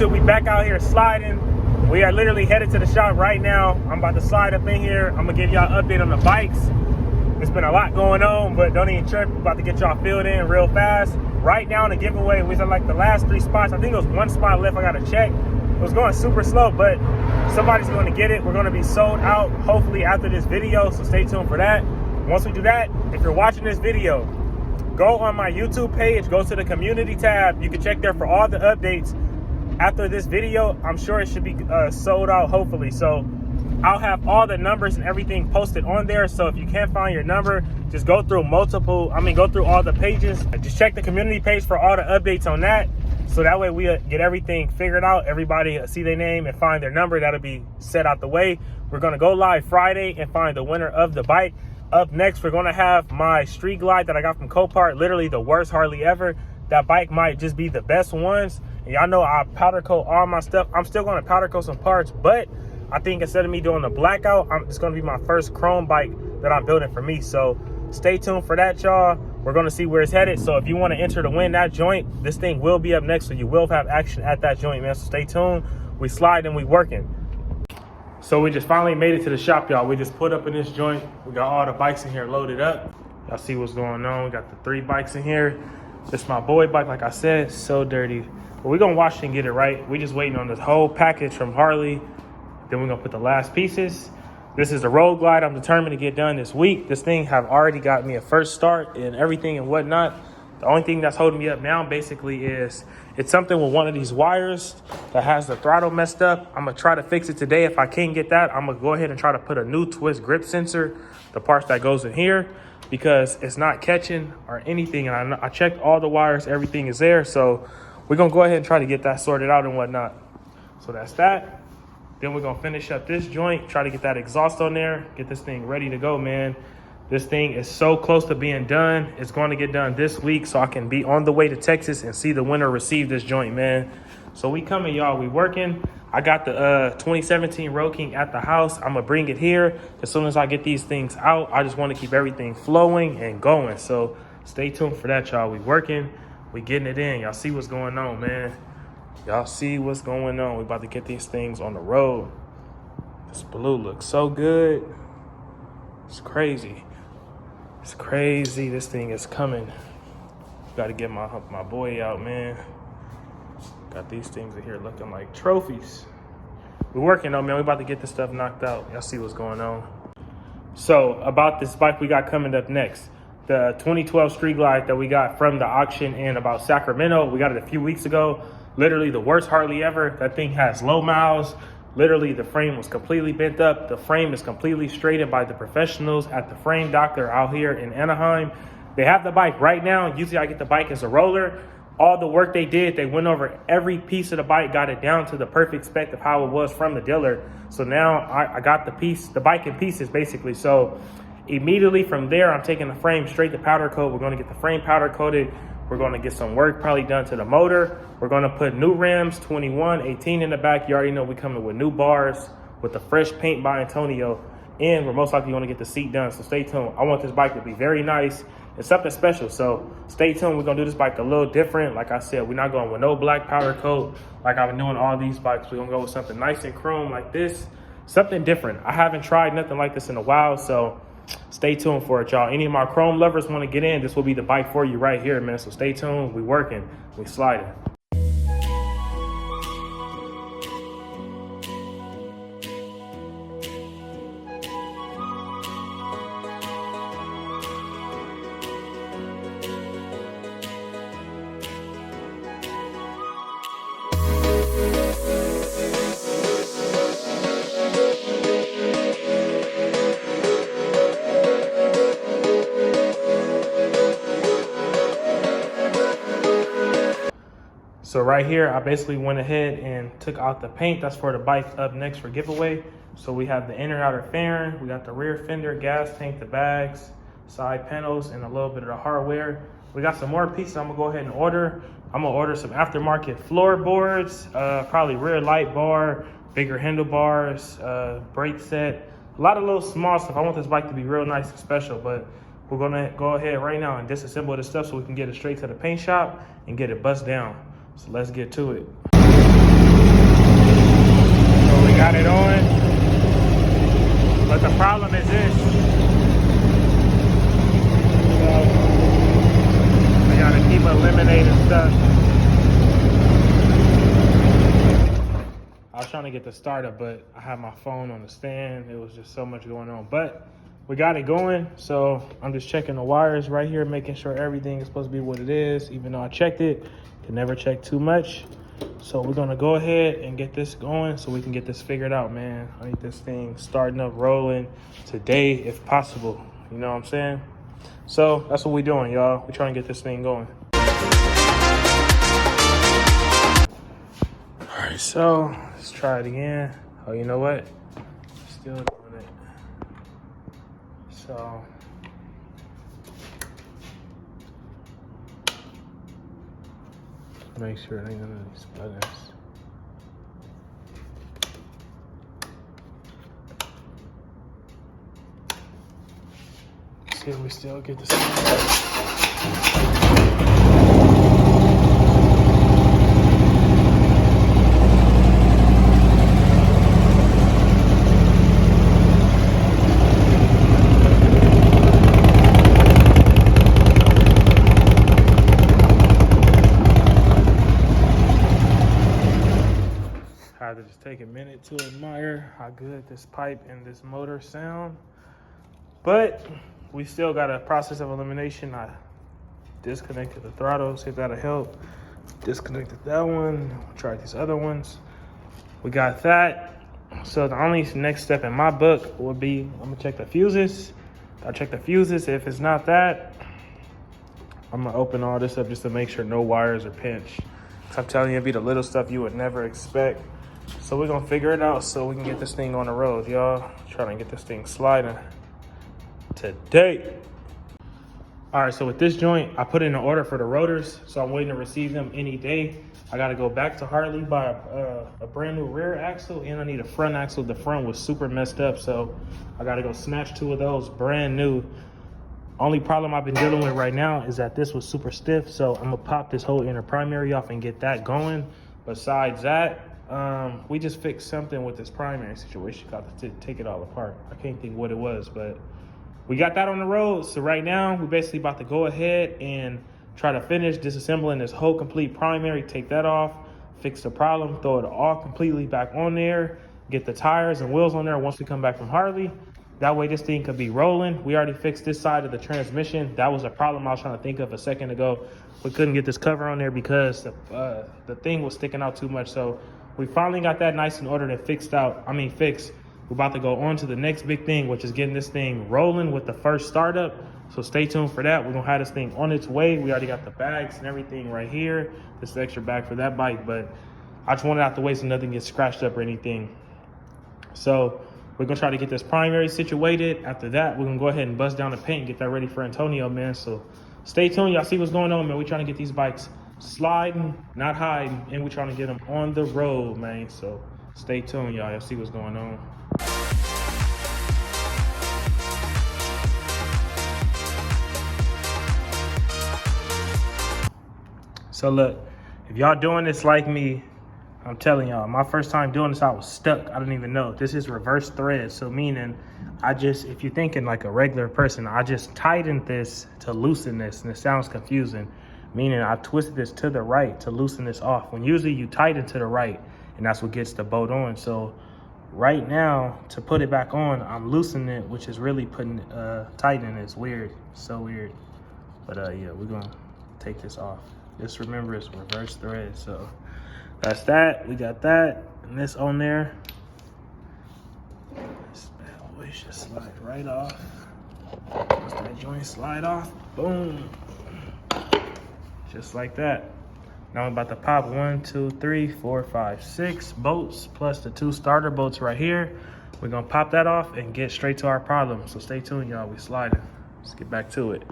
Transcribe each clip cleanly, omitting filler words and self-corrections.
YouTube? We back out here sliding. We are literally headed to the shop right now. I'm about to slide up in here. I'm gonna give y'all an update on the bikes. It's been a lot going on, but don't even trip. We're about to get y'all filled in real fast. Right now in the giveaway, we said like the last 3 spots. I think it was 1 spot left. I gotta check. It was going super slow, but somebody's going to get it. We're going to be sold out hopefully after this video, so stay tuned for that. Once we do that, if you're watching this video, go on my YouTube page, go to the community tab. You can check there for all the updates. After this video, I'm sure it should be sold out hopefully. So I'll have all the numbers and everything posted on there. So if you can't find your number, just go through go through all the pages. Just check the community page for all the updates on that. So that way we get everything figured out. Everybody see their name and find their number. That'll be set out the way. We're gonna go live Friday and find the winner of the bike. Up next, we're gonna have my Street Glide that I got from Copart. Literally the worst Harley ever. That bike might just be the best ones. And y'all know I powder coat all my stuff. I'm still gonna powder coat some parts, but I think instead of me doing the blackout, it's gonna be my first chrome bike that I'm building for me. So stay tuned for that, y'all. We're gonna see where it's headed. So if you want to enter to win that joint, this thing will be up next, so you will have action at that joint, man. So stay tuned. We slide and we working. So we just finally made it to the shop, y'all. We just put up in this joint. We got all the bikes in here loaded up. Y'all see what's going on. We got the 3 bikes in here. This is my boy bike, like I said, so dirty. But we're gonna wash it and get it right. We just waiting on this whole package from Harley. Then we're gonna put the last pieces. This is the Road Glide I'm determined to get done this week. This thing have already got me a first start and everything and whatnot. The only thing that's holding me up now basically is it's something with one of these wires that has the throttle messed up. I'm gonna try to fix it today. If I can't get that, I'm gonna go ahead and try to put a new twist grip sensor, the parts that goes in here, because it's not catching or anything. And I checked all the wires, everything is there. So we're gonna go ahead and try to get that sorted out and whatnot. So that's that. Then we're gonna finish up this joint, try to get that exhaust on there, get this thing ready to go, man. This thing is so close to being done. It's going to get done this week so I can be on the way to Texas and see the winner receive this joint, man. So we coming, y'all, we working. I got the 2017 Road King at the house. I'm gonna bring it here. As soon as I get these things out, I just want to keep everything flowing and going. So stay tuned for that, y'all. We working, we getting it in. Y'all see what's going on, man. Y'all see what's going on. We about to get these things on the road. This blue looks so good. It's crazy. It's crazy. This thing is coming. Got to get my boy out, man. Got these things in here looking like trophies. We're working though, man. We about to get this stuff knocked out. Y'all see what's going on. So about this bike we got coming up next. The 2012 Street Glide that we got from the auction in about Sacramento. We got it a few weeks ago. Literally the worst Harley ever. That thing has low miles. Literally the frame was completely bent up. The frame is completely straightened by the professionals at the Frame Doctor out here in Anaheim. They have the bike right now. Usually I get the bike as a roller. All the work they did, they went over every piece of the bike, got it down to the perfect spec of how it was from the dealer. So now I got the bike in pieces basically. So immediately from there, I'm taking the frame straight to powder coat. We're gonna get the frame powder coated. We're gonna get some work probably done to the motor. We're gonna put new rims, 21, 18 in the back. You already know we coming with new bars with the fresh paint by Antonio. And we're most likely gonna get the seat done, so stay tuned. I want this bike to be very nice. It's something special, so stay tuned. We're gonna do this bike a little different. Like I said, we're not going with no black powder coat like I've been doing all these bikes. We're gonna go with something nice and chrome like this. Something different. I haven't tried nothing like this in a while, so stay tuned for it, y'all. Any of my chrome lovers want to get in, this will be the bike for you right here, man. So stay tuned. We working, we sliding. So right here, I basically went ahead and took out the paint. That's for the bike up next for giveaway. So we have the inner and outer fairing. We got the rear fender, gas tank, the bags, side panels, and a little bit of the hardware. We got some more pieces I'm gonna go ahead and order. I'm gonna order some aftermarket floorboards, probably rear light bar, bigger handlebars, brake set, a lot of little small stuff. I want this bike to be real nice and special, but we're gonna go ahead right now and disassemble this stuff so we can get it straight to the paint shop and get it bust down. So let's get to it. problem is this. So we gotta keep eliminating stuff. I was trying to get the startup, but I had my phone on the stand. It was just so much going on, but we got it going. So I'm just checking the wires right here, making sure everything is supposed to be what it is. Even though I checked it, can never check too much. So we're gonna go ahead and get this going so we can get this figured out, man. I need this thing starting up, rolling today if possible. You know what I'm saying? So that's what we're doing, y'all. We're trying to get this thing going. All right, so let's try it again. Oh, you know what? Still doing it. So make sure it ain't none of these buttons. See if we still get the same. I had to just take a minute to admire how good this pipe and this motor sound. But we still got a process of elimination. I disconnected the throttle, see if that'll help. Disconnected that one, tried these other ones. We got that. So the only next step in my book would be, I'm gonna check the fuses. I'll check the fuses. If it's not that, I'm gonna open all this up just to make sure no wires are pinched. I'm telling you, it'd be the little stuff you would never expect. So we're gonna figure it out so we can get this thing on the road, y'all. Trying to get this thing sliding today. All right, so with this joint, I put in an order for the rotors, so I'm waiting to receive them any day. I gotta go back to Harley, buy a brand new rear axle, and I need a front axle. The front was super messed up, so I gotta go snatch 2 of those brand new. Only problem I've been dealing with right now is that this was super stiff, so I'm gonna pop this whole inner primary off and get that going. Besides that, we just fixed something with this primary situation. Got to take it all apart. I can't think what it was, but we got that on the road. So right now, we're basically about to go ahead and try to finish disassembling this whole complete primary, take that off, fix the problem, throw it all completely back on there, get the tires and wheels on there once we come back from Harley. That way this thing could be rolling. We already fixed this side of the transmission. That was a problem I was trying to think of a second ago. We couldn't get this cover on there because the thing was sticking out too much. So we finally got that nice and ordered and fixed. We're about to go on to the next big thing, which is getting this thing rolling with the first startup. So stay tuned for that. We're gonna have this thing on its way. We already got the bags and everything right here. This is the extra bag for that bike, but I just wanted out the way so nothing gets scratched up or anything. So we're gonna try to get this primary situated. After that, we're gonna go ahead and bust down the paint and get that ready for Antonio, man. So stay tuned, y'all see what's going on, man. We're trying to get these bikes sliding, not hiding, and we're trying to get them on the road, man. So stay tuned, y'all see what's going on. So look, if y'all doing this like me, I'm telling y'all, my first time doing this, I was stuck. I didn't even know. This is reverse thread. So meaning, if you're thinking like a regular person, I just tightened this to loosen this, and it sounds confusing. Meaning I twisted this to the right to loosen this off. When usually you tighten to the right, and that's what gets the bolt on. So right now, to put it back on, I'm loosening it, which is really tightening. It's weird, so weird. But yeah, we're gonna take this off. Just remember it's reverse thread. So that's that. We got that, and this on there. This bad boy should slide right off. Once that joint slide off, boom, just like that. Now I'm about to pop 1, 2, 3, 4, 5, 6 bolts plus the 2 starter bolts right here. We're gonna pop that off and get straight to our problem. So stay tuned, y'all. We sliding. Let's get back to it.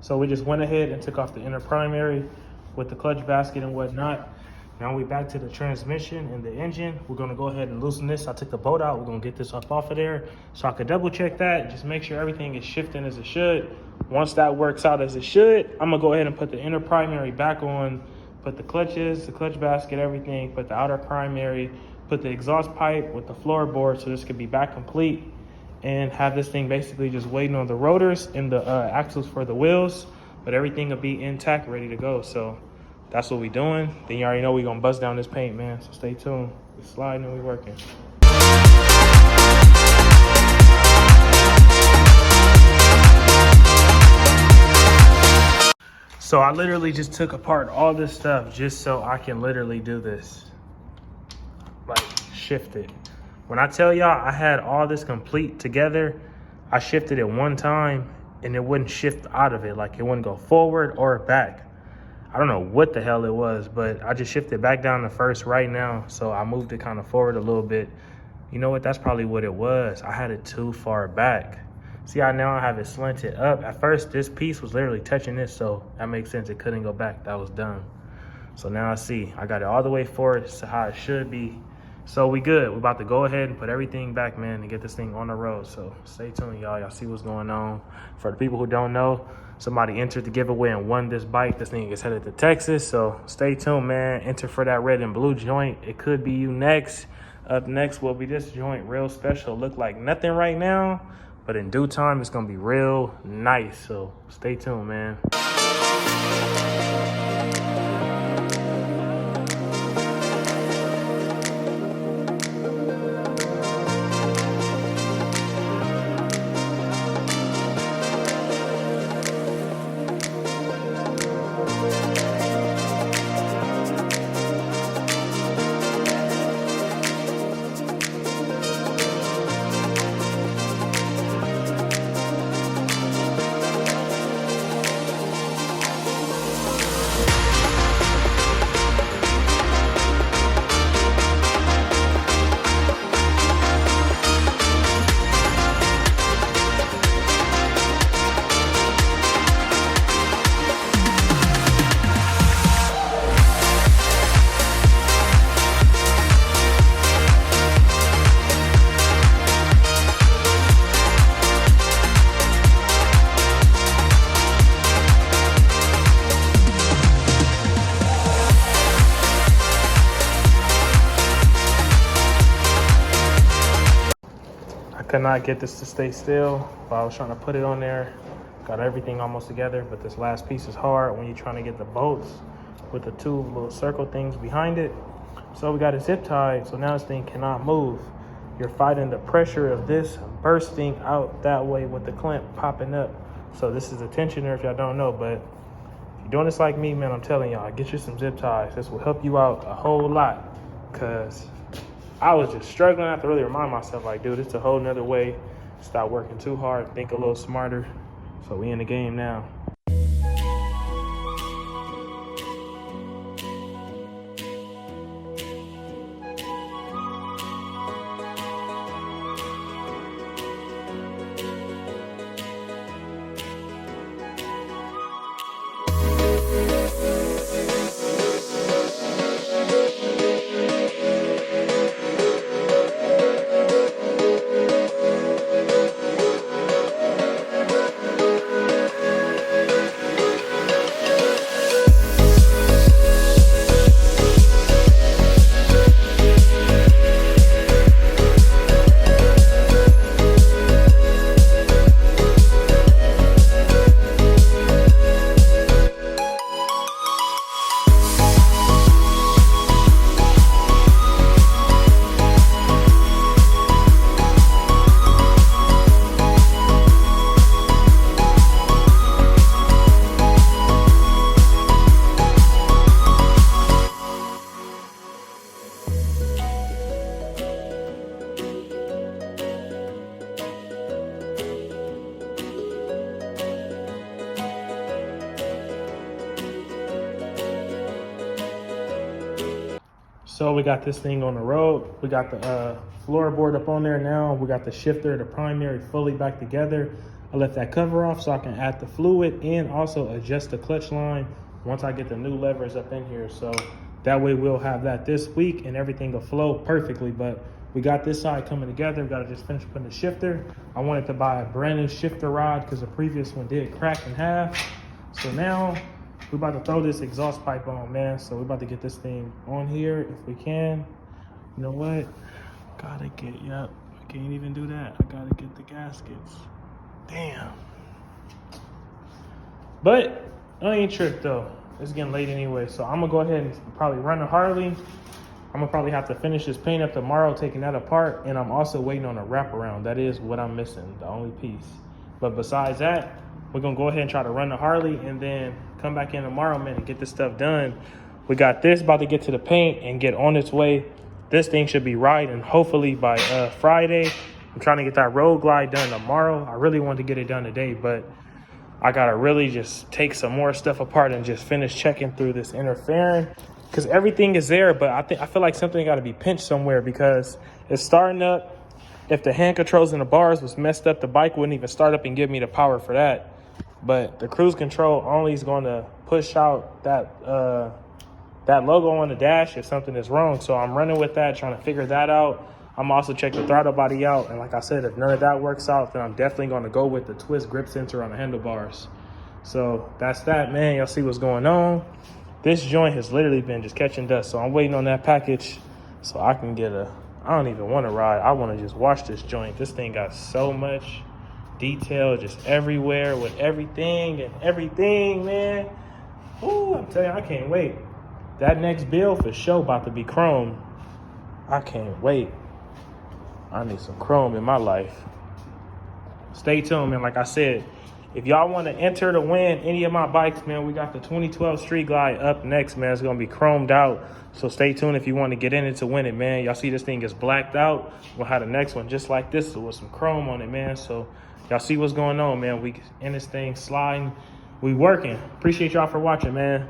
So we just went ahead and took off the inner primary with the clutch basket and whatnot. Now we back to the transmission and the engine. We're gonna go ahead and loosen this. I took the bolt out. We're gonna get this up off of there so I could double check that. Just make sure everything is shifting as it should. Once that works out as it should, I'm gonna go ahead and put the inner primary back on, put the clutches, the clutch basket, everything, put the outer primary, put the exhaust pipe with the floorboard so this could be back complete, and have this thing basically just waiting on the rotors and the axles for the wheels, but everything will be intact, ready to go. So that's what we doing. Then you already know we gonna bust down this paint, man. So stay tuned. We sliding and we working. So I literally just took apart all this stuff just so I can literally do this. Like, shift it. When I tell y'all I had all this complete together, I shifted it one time and it wouldn't shift out of it. Like, it wouldn't go forward or back. I don't know what the hell it was, but I just shifted back down to first right now. So I moved it kind of forward a little bit. You know what? That's probably what it was. I had it too far back. See how now I have it slanted up? At first, this piece was literally touching this, so that makes sense. It couldn't go back. That was dumb. So now I see. I got it all the way forward to how it should be. So we good. We're about to go ahead and put everything back, man, and get this thing on the road. So stay tuned, y'all. Y'all see what's going on. For the people who don't know, somebody entered the giveaway and won this bike. This thing is headed to Texas. So stay tuned, man. Enter for that red and blue joint. It could be you next. Up next will be this joint, real special. Look like nothing right now, but in due time, it's going to be real nice. So stay tuned, man. Could not get this to stay still, but I was trying to put it on there. Got everything almost together, but this last piece is hard when you're trying to get the bolts with the two little circle things behind it. So we got it zip tied, so now this thing cannot move. You're fighting the pressure of this bursting out that way with the clamp popping up. So this is a tensioner if y'all don't know, but if you're doing this like me, man, I'm telling y'all, get you some zip ties. This will help you out a whole lot, because I was just struggling. I have to really remind myself, like, dude, it's a whole nother way. Stop working too hard, think a little smarter. So we in the game now. So we got this thing on the road. We got the floorboard up on there now. We got the shifter, the primary fully back together. I left that cover off so I can add the fluid and also adjust the clutch line once I get the new levers up in here. So That way we'll have that this week and everything will flow perfectly. But we got this side coming together. We got to just finish putting the shifter. I wanted to buy a brand new shifter rod because the previous one did crack in half. So now we're about to throw this exhaust pipe on, man. So we're about to get this thing on here if we can. You know what? Gotta get, yep. I can't even do that. I gotta get the gaskets. Damn. But I ain't tripped though. It's getting late anyway. So I'm gonna go ahead and probably run a Harley. I'm gonna probably have to finish this paint up tomorrow, taking that apart. And I'm also waiting on a wraparound. That is what I'm missing, the only piece. But besides that, we're gonna go ahead and try to run the Harley and then come back in tomorrow, man, and get this stuff done. We got this about to get to the paint and get on its way. This thing should be right, and hopefully by Friday. I'm trying to get that road glide done tomorrow. I really wanted to get it done today, but I gotta really just take some more stuff apart and just finish checking through this interfering, because everything is there, but I feel like something got to be pinched somewhere because it's starting up. If the hand controls and the bars was messed up, the bike wouldn't even start up and give me the power for that. But the cruise control only is going to push out that that logo on the dash if something is wrong. So I'm running with that, trying to figure that out. I'm also checking the throttle body out. And like I said, if none of that works out, then I'm definitely going to go with the twist grip sensor on the handlebars. So that's that, man. Y'all see what's going on. This joint has literally been just catching dust. So I'm waiting on that package so I can get I don't even want to ride. I want to just wash this joint. This thing got so much detail just everywhere with everything, man. Ooh, I'm telling you, I can't wait. That next build for sure about to be chrome. I can't wait. I need some chrome in my life. Stay tuned, man. Like I said, if y'all want to enter to win any of my bikes, man, we got the 2012 Street Glide up next, man. It's going to be chromed out. So stay tuned if you want to get in it to win it, man. Y'all see this thing is blacked out. We'll have the next one just like this with some chrome on it, man. So y'all see what's going on, man. We in this thing sliding. We working. Appreciate y'all for watching, man.